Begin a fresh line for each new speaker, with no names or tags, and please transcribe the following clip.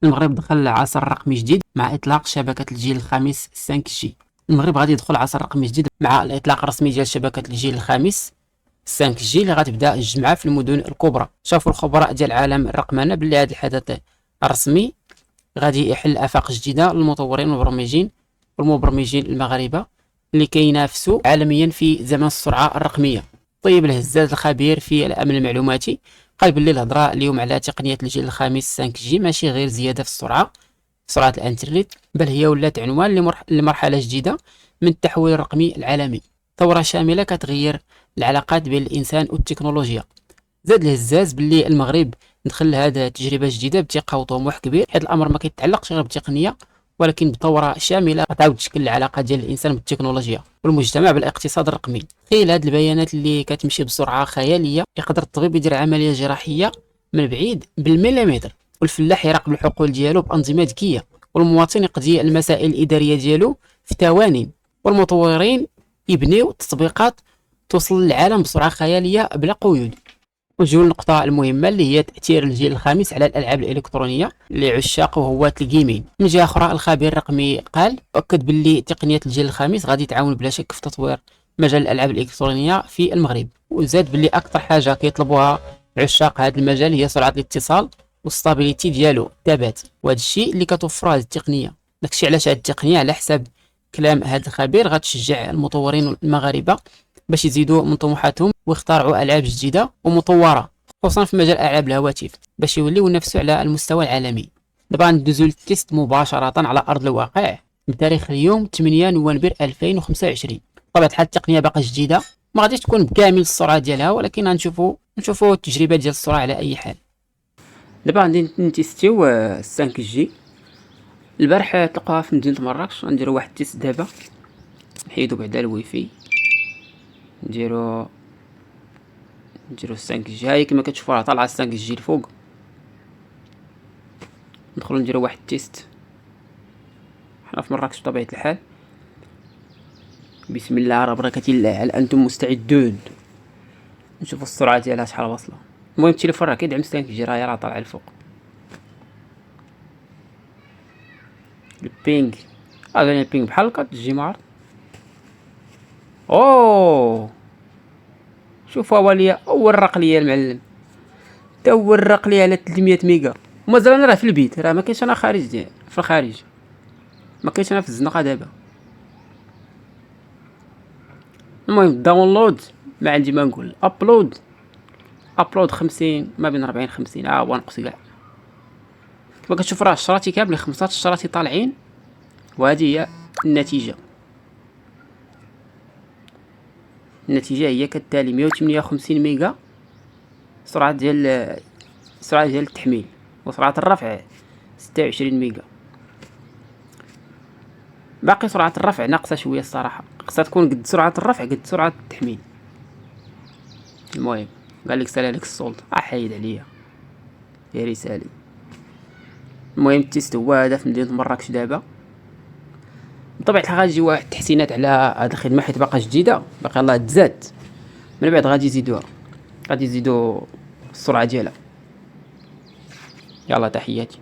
المغرب دخل عصر رقمي جديد مع إطلاق شبكة الجيل الخامس 5G. المغرب غادي يدخل عصر رقمي جديد مع الإطلاق الرسمي ديال شبكة الجيل الخامس 5G اللي غتبدا الجمعة في المدن الكبرى. شافوا الخبراء ديال عالم الرقمنة باللي هذا الحدث الرسمي غادي يحل آفاق جديدة للمطورين والمبرمجين المغاربة اللي كينافسوا عالميا في زمن السرعة الرقمية. طيب الهزاز الخبير في الأمن المعلوماتي قال باللي الهضرة اليوم على تقنية الجيل الخامس 5G ماشي غير زيادة في سرعة الانترنت، بل هي ولات عنوان لمرحلة جديدة من التحول الرقمي العالمي، ثورة شاملة كتغير العلاقات بين الإنسان والتكنولوجيا. زاد الهزاز باللي المغرب دخل هذا تجربة جديدة بثقة وطموح كبير، حيث الأمر ما كيتعلقش غير بالتقنية ولكن بثورة شاملة غتعاود تشكل العلاقة ديال الإنسان بالتكنولوجيا والمجتمع بالاقتصاد الرقمي. تخيل هاد البيانات اللي كتمشي بسرعة خيالية، يقدر الطبيب يدير عملية جراحية من بعيد بالمليمتر، والفلاح يراقب الحقول ديالو بأنظمة ذكية، والمواطن يقضي المسائل الإدارية ديالو في ثواني، والمطورين يبنيو تطبيقات توصل للعالم بسرعة خيالية بلا قيود. ونجيو للنقطة المهمة اللي هي تأثير الجيل الخامس على الألعاب الإلكترونية لعشاق وهواة الجيمين. من جهة أخرى الخبير الرقمي قال أكد باللي تقنية الجيل الخامس غادي تعاون بلا شك في تطوير مجال الألعاب الإلكترونية في المغرب، وزاد باللي أكثر حاجة كيطلبوها عشاق هذا المجال هي سرعة الاتصال والستابيليتي ديالو، الثبات، وهذا الشيء اللي كتوفر هذه التقنية. داكشي علاش هذه التقنية على حسب كلام هذا الخبير غتشجع المطورين المغاربة باش يزيدوا من طموحاتهم ويخترعوا العاب جديده ومطوره، خصوصا في مجال العاب الهواتف، باش يوليو ينافسوا على المستوى العالمي. دابا ندوزو للتيست مباشره على ارض الواقع بتاريخ اليوم 8 نوفمبر 2025. بطبيعه الحال التقنيه باقا جديده، ما غاديش تكون بكامل السرعه ديالها، ولكن غنشوفوا التجربه ديال السرعه على اي حال. دابا غادي نتيستيو 5G. البارح تلقاها في مدينه مراكش. غنديروا واحد التيست دابا، نحيدو بعدا الواي فاي، نديرو 5G. هاي كما كتشوفوا راه طالعه 5G الفوق. ندخلو نديرو واحد التيست حنا في مراكش بطبيعه الحال. بسم الله على بركه الله، هل انتم مستعدون؟ نشوفوا السرعه ديالها شحال واصله. المهم التليفون راه كيدعم 5G، راه طالعه الفوق. البينغ غادي البينغ بحال هكا تجي معرض. اوه شوفوا اولياء اول رق ليا المعلم، تا هو الرق ليا على 300 ميجا، ومازال انا راه في البيت، راه ما كاينش انا خارج في الخارج، ما كاينش انا في الزنقه دابا. المهم داونلود ما عندي ما نقول. ابلود 50 ما بين 40 50 هو نقص كاع. كما كتشوف راه الشراتي كاملين 15 شراتي طالعين، وهذه هي النتيجه. هي كالتالي: 158 ميجا سرعه ديال التحميل، وسرعه الرفع 26 ميجا. باقي سرعه الرفع ناقصه شويه الصراحه، خصها تكون قد سرعه الرفع قد سرعه التحميل. المهم قال لك سالي لك السولط، حيد عليا يا رسالي. المهم التيست هو هذا في مدينه مراكش دابا. بطبيعه الحال غادي يجي واحد التحسينات على هذه الخدمه حيت باقا جديده، باقي الله تزاد من بعد غادي يزيدوا السرعه ديالها. يلا تحياتي.